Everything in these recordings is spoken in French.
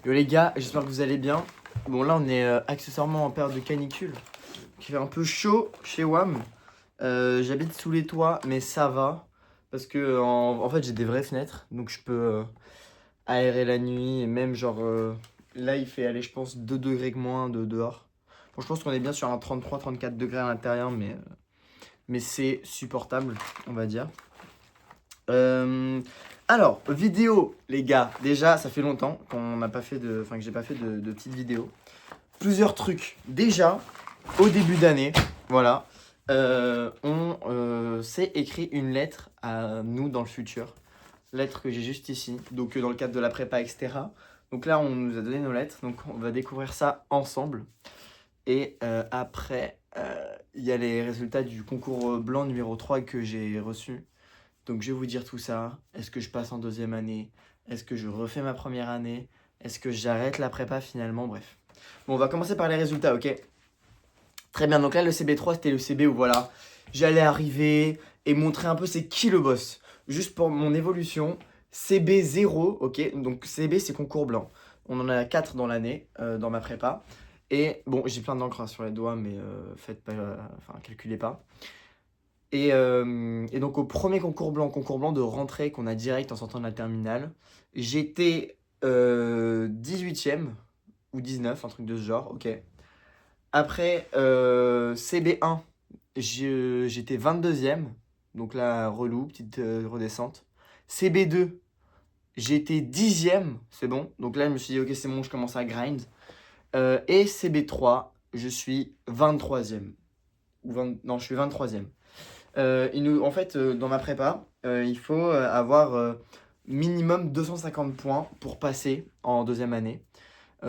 Yo les gars, j'espère que vous allez bien. Bon là on est accessoirement en période de canicule. Il fait un peu chaud chez WAM. J'habite sous les toits mais ça va. Parce que en fait j'ai des vraies fenêtres. Donc je peux aérer la nuit. Et même genre là il fait aller je pense 2 degrés que moins de dehors. Bon je pense qu'on est bien sur un 33-34 degrés à l'intérieur mais c'est supportable on va dire. Euh, alors, vidéo, les gars. Déjà, ça fait longtemps qu'on n'a pas fait que j'ai pas fait de petites vidéos. Plusieurs trucs. Déjà, au début d'année, voilà, on s'est écrit une lettre à nous dans le futur. Lettre que j'ai juste ici. Donc, dans le cadre de la prépa, etc. Donc là, on nous a donné nos lettres. Donc, on va découvrir ça ensemble. Et après, il y a les résultats du concours blanc numéro 3 que j'ai reçu. Donc je vais vous dire tout ça. Est-ce que je passe en deuxième année? Est-ce que je refais ma première année? Est-ce que j'arrête la prépa finalement? Bref. Bon, on va commencer par les résultats, ok? Très bien, donc là le CB3 c'était le CB où voilà, j'allais arriver et montrer un peu c'est qui le boss. Juste pour mon évolution, CB0, ok? Donc CB c'est concours blanc. On en a 4 dans l'année, dans ma prépa. Et bon, j'ai plein d'encre hein, sur les doigts, mais faites pas, enfin calculez pas. Et donc au premier concours blanc de rentrée qu'on a direct en sortant de la terminale, j'étais 18e ou 19, un truc de ce genre, ok. Après CB1, j'étais 22e, donc là relou, petite redescente. CB2, j'étais 10e, c'est bon, donc là je me suis dit ok c'est bon, je commence à grind. Et CB3, je suis 23e. Non, je suis 23e. En fait, dans ma prépa, il faut avoir minimum 250 points pour passer en deuxième année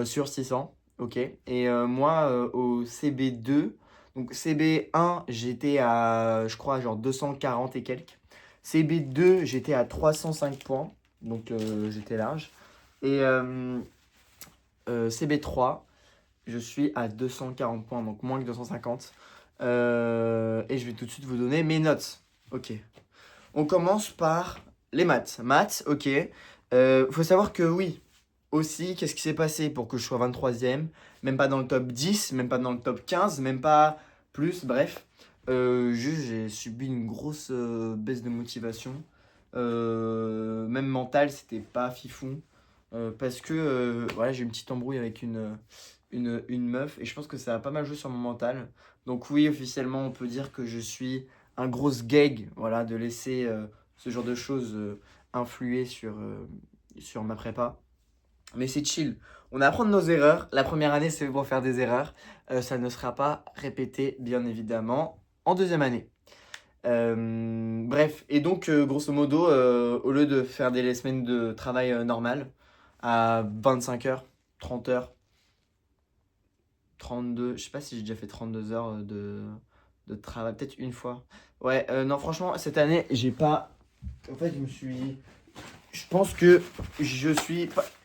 sur 600. Ok. Et moi, au CB2, donc CB1, j'étais à, je crois, genre 240 et quelques. CB2, j'étais à 305 points. Donc j'étais large. Et CB3, je suis à 240 points, donc moins que 250. Et je vais tout de suite vous donner mes notes. Ok. On commence par les maths. Maths, ok. Faut savoir que oui, aussi, qu'est-ce qui s'est passé pour que je sois 23e? Même pas dans le top 10, même pas dans le top 15, même pas plus, bref. Juste, j'ai subi une grosse baisse de motivation. Même mentale, c'était pas fifou. Parce que voilà, j'ai eu une petite embrouille avec une meuf et je pense que ça a pas mal joué sur mon mental. Donc oui, officiellement, on peut dire que je suis un gros gag, voilà, de laisser ce genre de choses influer sur ma prépa. Mais c'est chill. On apprend de nos erreurs. La première année, c'est pour faire des erreurs. Ça ne sera pas répété, bien évidemment, en deuxième année. Bref, et donc, grosso modo, au lieu de faire des semaines de travail normales, à 25 heures, 30 heures, 32, je sais pas si j'ai déjà fait 32 heures de travail, peut-être une fois. Ouais, non, franchement, cette année, j'ai pas. En fait, je pense que je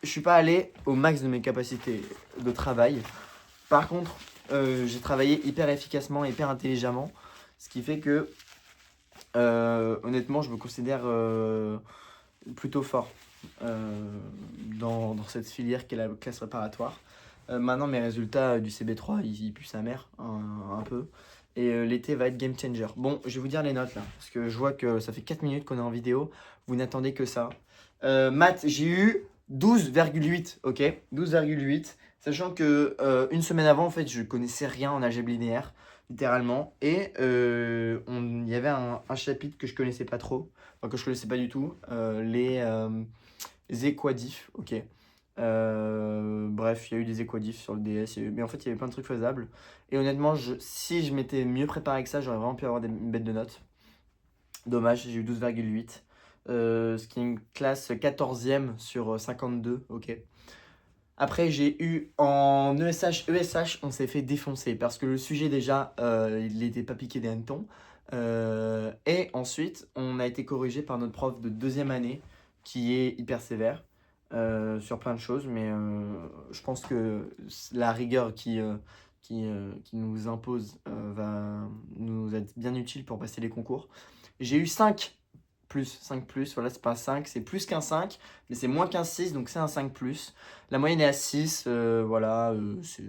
suis pas allé au max de mes capacités de travail. Par contre, j'ai travaillé hyper efficacement, hyper intelligemment. Ce qui fait que, honnêtement, je me considère plutôt fort dans cette filière qui est la classe préparatoire. Maintenant, mes résultats du CB3, ils puent sa mère un peu. Et l'été va être game changer. Bon, je vais vous dire les notes là, parce que je vois que ça fait 4 minutes qu'on est en vidéo. Vous n'attendez que ça. Maths, j'ai eu 12,8, ok? 12,8. Sachant que une semaine avant, en fait, je connaissais rien en algèbre linéaire, littéralement. Et il y avait un chapitre que je connaissais pas trop, enfin que je connaissais pas du tout, les équadifs, ok. Bref, il y a eu des équadifs sur le DS, mais en fait, il y avait plein de trucs faisables. Et honnêtement, si je m'étais mieux préparé que ça, j'aurais vraiment pu avoir une bête de notes. Dommage, j'ai eu 12,8. Ce qui est une classe 14e sur 52, ok. Après, j'ai eu en ESH, on s'est fait défoncer parce que le sujet, déjà, il n'était pas piqué des hannetons. Et ensuite, on a été corrigé par notre prof de deuxième année qui est hyper sévère sur plein de choses. Mais je pense que la rigueur qui nous impose va nous être bien utile pour passer les concours. J'ai eu 5 5+, voilà, c'est pas un 5, c'est plus qu'un 5, mais c'est moins qu'un 6, donc c'est un 5+. La moyenne est à 6, voilà, c'est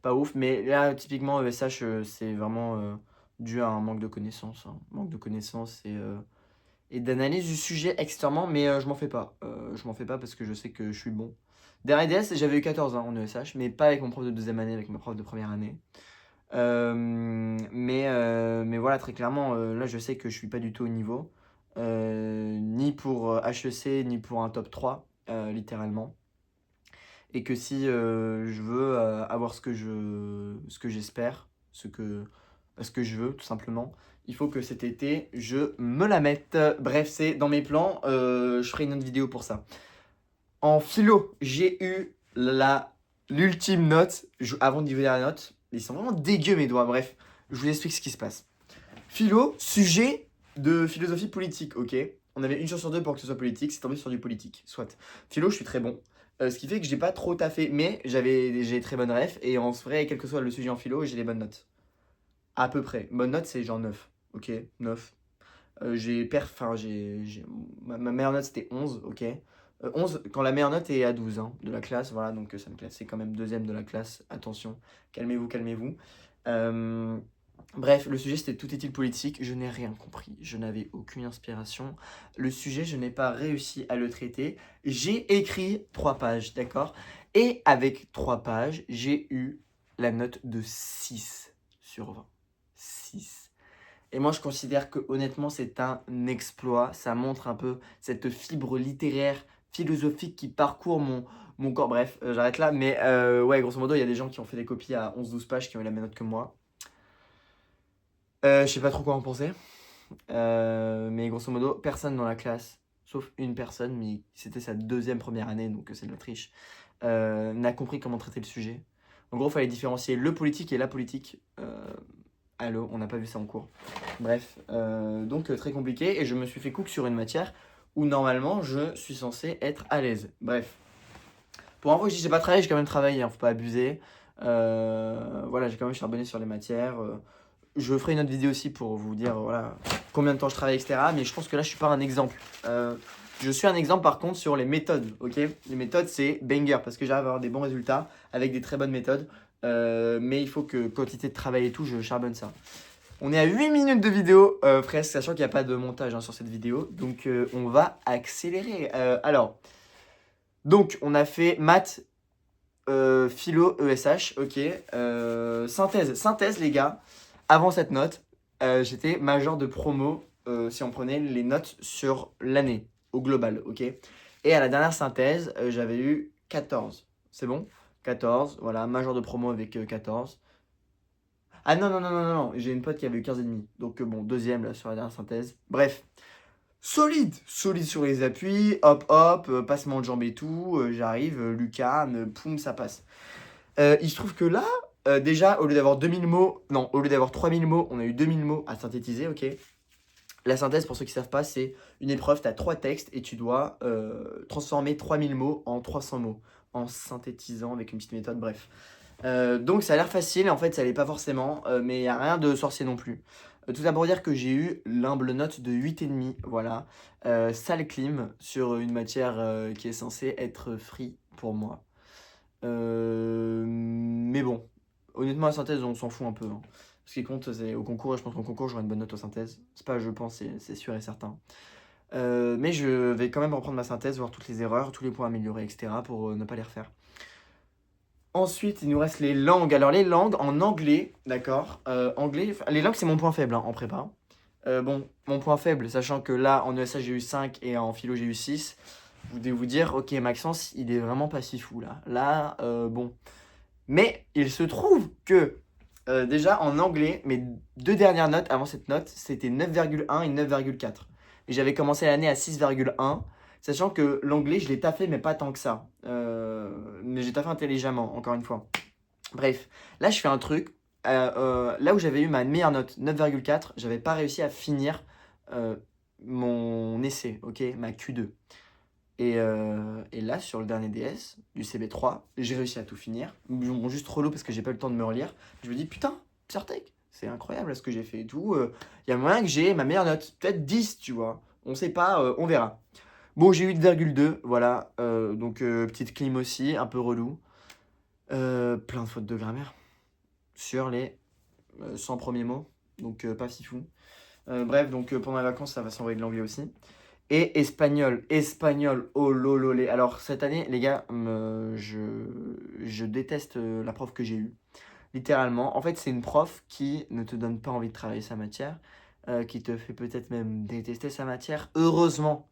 pas ouf, mais là, typiquement, ESH, c'est vraiment dû à un manque de connaissances, hein. Manque de connaissances et d'analyse du sujet extrêmement, mais je m'en fais pas. Je m'en fais pas parce que je sais que je suis bon. Derrière DS, j'avais eu 14 hein, en ESH, mais pas avec mon prof de deuxième année, avec ma prof de première année. Mais voilà, très clairement, là, je sais que je suis pas du tout au niveau, ni pour HEC, ni pour un top 3, littéralement. Et que si je veux avoir ce que j'espère, ce que je veux, tout simplement, il faut que cet été, je me la mette. Bref, c'est dans mes plans, je ferai une autre vidéo pour ça. En philo, j'ai eu l'ultime note, avant de livrer la note, ils sont vraiment dégueux mes doigts, bref, je vous explique ce qui se passe. Philo, sujet de philosophie politique, ok. On avait une chance sur deux pour que ce soit politique, c'est tombé sur du politique, soit. Philo, je suis très bon. Ce qui fait que j'ai pas trop taffé, mais j'ai très bonnes refs, et en vrai, quel que soit le sujet en philo, j'ai des bonnes notes. À peu près. Bonne note, c'est genre 9, ok, 9. Ma meilleure note c'était 11, ok. 11 quand la meilleure note est à 12 hein, de la classe, voilà, donc ça me classait quand même deuxième de la classe, attention, calmez-vous, calmez-vous. Bref, le sujet c'était tout est-il politique, je n'ai rien compris, je n'avais aucune inspiration. Le sujet, je n'ai pas réussi à le traiter, j'ai écrit 3 pages, d'accord. Et avec 3 pages, j'ai eu la note de 6 sur 20. 6. Et moi, je considère que honnêtement, c'est un exploit. Ça montre un peu cette fibre littéraire, philosophique qui parcourt mon corps. Bref, j'arrête là. Mais ouais, grosso modo, il y a des gens qui ont fait des copies à 11-12 pages qui ont eu la même note que moi. Je sais pas trop quoi en penser. Mais grosso modo, personne dans la classe, sauf une personne, mais c'était sa première année, donc c'est de l'Autriche, n'a compris comment traiter le sujet. En gros, il fallait différencier le politique et la politique. Allô, on n'a pas vu ça en cours. Bref, donc très compliqué et je me suis fait cook sur une matière où normalement je suis censé être à l'aise. Bref, pour info, je dis j'ai pas travaillé, j'ai quand même travaillé, hein, faut pas abuser. Voilà, j'ai quand même charbonné sur les matières. Je ferai une autre vidéo aussi pour vous dire voilà combien de temps je travaille, etc. Mais je pense que là je suis pas un exemple. Je suis un exemple par contre sur les méthodes, ok. Les méthodes c'est banger parce que j'arrive à avoir des bons résultats avec des très bonnes méthodes. Mais il faut que quantité de travail et tout, je charbonne ça. On est à 8 minutes de vidéo, presque, sachant qu'il n'y a pas de montage hein, sur cette vidéo. Donc on va accélérer. Alors, donc on a fait maths, philo, ESH, ok. Synthèse les gars. Avant cette note, j'étais major de promo si on prenait les notes sur l'année, au global, ok. Et à la dernière synthèse, j'avais eu 14. C'est bon? 14, voilà, major de promo avec 14. Ah non, non, non, non, non, non, j'ai une pote qui avait eu 15,5. Donc bon, deuxième là sur la dernière synthèse. Bref, solide sur les appuis, hop hop, passement de jambes et tout, j'arrive, lucarne, poum, ça passe. Il se trouve que là, déjà, au lieu d'avoir 2000 mots, non, au lieu d'avoir 3000 mots, on a eu 2000 mots à synthétiser, ok. La synthèse, pour ceux qui ne savent pas, c'est une épreuve, tu as 3 textes et tu dois transformer 3000 mots en 300 mots, en synthétisant avec une petite méthode, bref. Donc ça a l'air facile, en fait ça l'est pas forcément, mais il n'y a rien de sorcier non plus. Tout ça pour dire que j'ai eu l'humble note de 8,5, voilà. Sale clim sur une matière qui est censée être free pour moi. Mais bon, honnêtement la synthèse on s'en fout un peu, hein. Ce qui compte c'est au concours, et je pense qu'au concours j'aurai une bonne note aux synthèses. C'est pas je pense, c'est sûr et certain. Mais je vais quand même reprendre ma synthèse, voir toutes les erreurs, tous les points améliorés, etc. pour ne pas les refaire. Ensuite, il nous reste les langues. Alors, les langues en anglais, d'accord. Anglais, les langues, c'est mon point faible hein, en prépa. Bon, mon point faible, sachant que là, en ESA, j'ai eu 5 et en philo, j'ai eu 6. Vous devez vous dire, ok, Maxence, il est vraiment pas si fou là. Là, bon. Mais il se trouve que, déjà, en anglais, mes 2 dernières notes avant cette note, c'était 9,1 et 9,4. Et j'avais commencé l'année à 6,1. Sachant que l'anglais, je l'ai taffé, mais pas tant que ça. Mais j'ai taffé intelligemment, encore une fois. Bref, là, je fais un truc. Là où j'avais eu ma meilleure note, 9,4, j'avais pas réussi à finir mon essai, ok, ma Q2. Et là, sur le dernier DS, du CB3, j'ai réussi à tout finir. Bon, juste relou parce que j'ai pas eu le temps de me relire. Je me dis, putain, Psurtech, c'est incroyable ce que j'ai fait et tout. Il y a moyen que j'ai ma meilleure note, peut-être 10, tu vois. On sait pas, on verra. Bon, j'ai 8,2, voilà. Donc, petite clim aussi, un peu relou. Plein de fautes de grammaire sur les 100 premiers mots. Donc, pas si fou. Bref, donc pendant les vacances, ça va s'envoyer de l'anglais aussi. Et espagnol, espagnol, oh lololé. Alors, cette année, les gars, je déteste la prof que j'ai eue. Littéralement. En fait, c'est une prof qui ne te donne pas envie de travailler sa matière, qui te fait peut-être même détester sa matière. Heureusement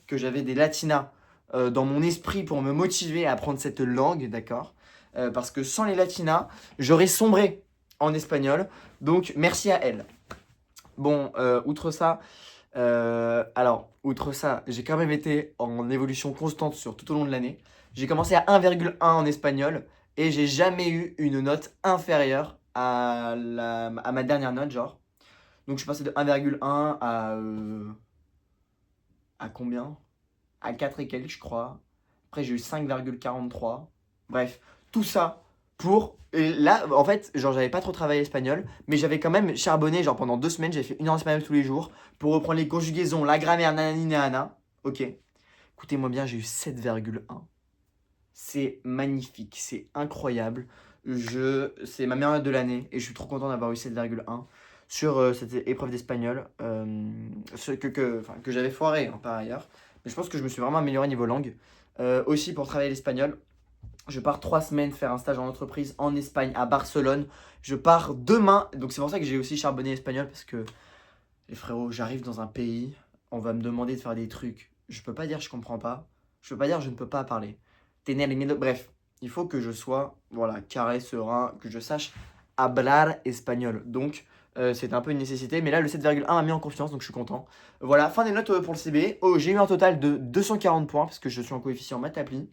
que j'avais des latinas dans mon esprit pour me motiver à apprendre cette langue, d'accord. Parce que sans les latinas, j'aurais sombré en espagnol. Donc, merci à elle. Bon, outre ça, j'ai quand même été en évolution constante sur tout au long de l'année. J'ai commencé à 1,1 en espagnol et j'ai jamais eu une note inférieure à ma dernière note, genre. Donc je suis passé de 1,1 à combien? À 4 et quelques, je crois. Après, j'ai eu 5,43. Bref, tout ça pour. Et là, en fait, genre, j'avais pas trop travaillé espagnol, mais j'avais quand même charbonné, genre, pendant 2 semaines, j'avais fait 1 heure d'espagnol tous les jours pour reprendre les conjugaisons, la grammaire, nanani, nanana. Ok. Écoutez-moi bien, j'ai eu 7,1. C'est magnifique, c'est incroyable. C'est ma meilleure note de l'année et je suis trop content d'avoir eu 7,1 sur cette épreuve d'espagnol que j'avais foiré hein, par ailleurs. Mais je pense que je me suis vraiment amélioré niveau langue. Aussi pour travailler l'espagnol, je pars 3 semaines faire un stage en entreprise en Espagne, à Barcelone. Je pars demain, donc c'est pour ça que j'ai aussi charbonné l'espagnol parce que les frérots, j'arrive dans un pays, on va me demander de faire des trucs. Je peux pas dire je comprends pas, je peux pas dire je ne peux pas parler. Bref, il faut que je sois voilà, carré, serein, que je sache hablar espagnol. Donc, c'est un peu une nécessité. Mais là, le 7,1 m'a mis en confiance, donc je suis content. Voilà, fin des notes pour le CB. Oh, j'ai eu un total de 240 points, parce que je suis en coefficient maths appli.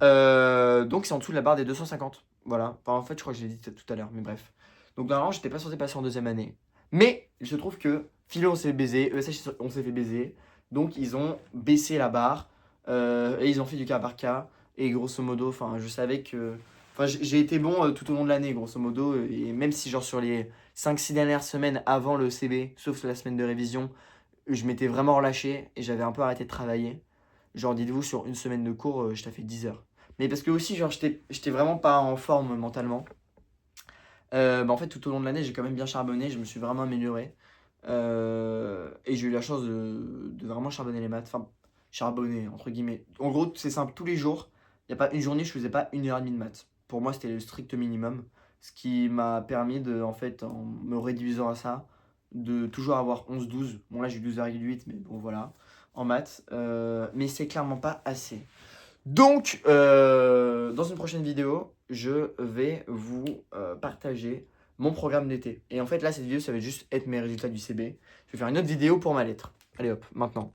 Donc, c'est en dessous de la barre des 250. Voilà. Enfin, en fait, je crois que je l'ai dit tout à l'heure, mais bref. Donc, normalement, j'étais pas censé passer en deuxième année. Mais il se trouve que Philo, on s'est fait baiser, ESH, on s'est fait baiser. Donc, ils ont baissé la barre. Et ils ont fait du cas par cas. Et grosso modo, enfin, je savais que. Enfin, j'ai été bon tout au long de l'année, grosso modo. Et même si, genre, sur les 5-6 dernières semaines avant le CB, sauf la semaine de révision, je m'étais vraiment relâché et j'avais un peu arrêté de travailler. Genre, dites-vous, sur une semaine de cours, je t'ai fait 10 heures. Mais parce que aussi, genre, j'étais vraiment pas en forme mentalement. En fait, tout au long de l'année, j'ai quand même bien charbonné, je me suis vraiment amélioré. Et j'ai eu la chance de vraiment charbonner les maths. Enfin, charbonner, entre guillemets. En gros, c'est simple, tous les jours, il n'y a pas une journée, je faisais pas 1 heure et demie de maths. Pour moi, c'était le strict minimum. Ce qui m'a permis de, en fait, en me réduisant à ça, de toujours avoir 11-12. Bon, là, j'ai eu 12,8, mais bon, voilà, en maths. Mais c'est clairement pas assez. Donc, dans une prochaine vidéo, je vais vous partager mon programme d'été. Et en fait, là, cette vidéo, ça va juste être mes résultats du CB. Je vais faire une autre vidéo pour ma lettre. Allez hop, maintenant.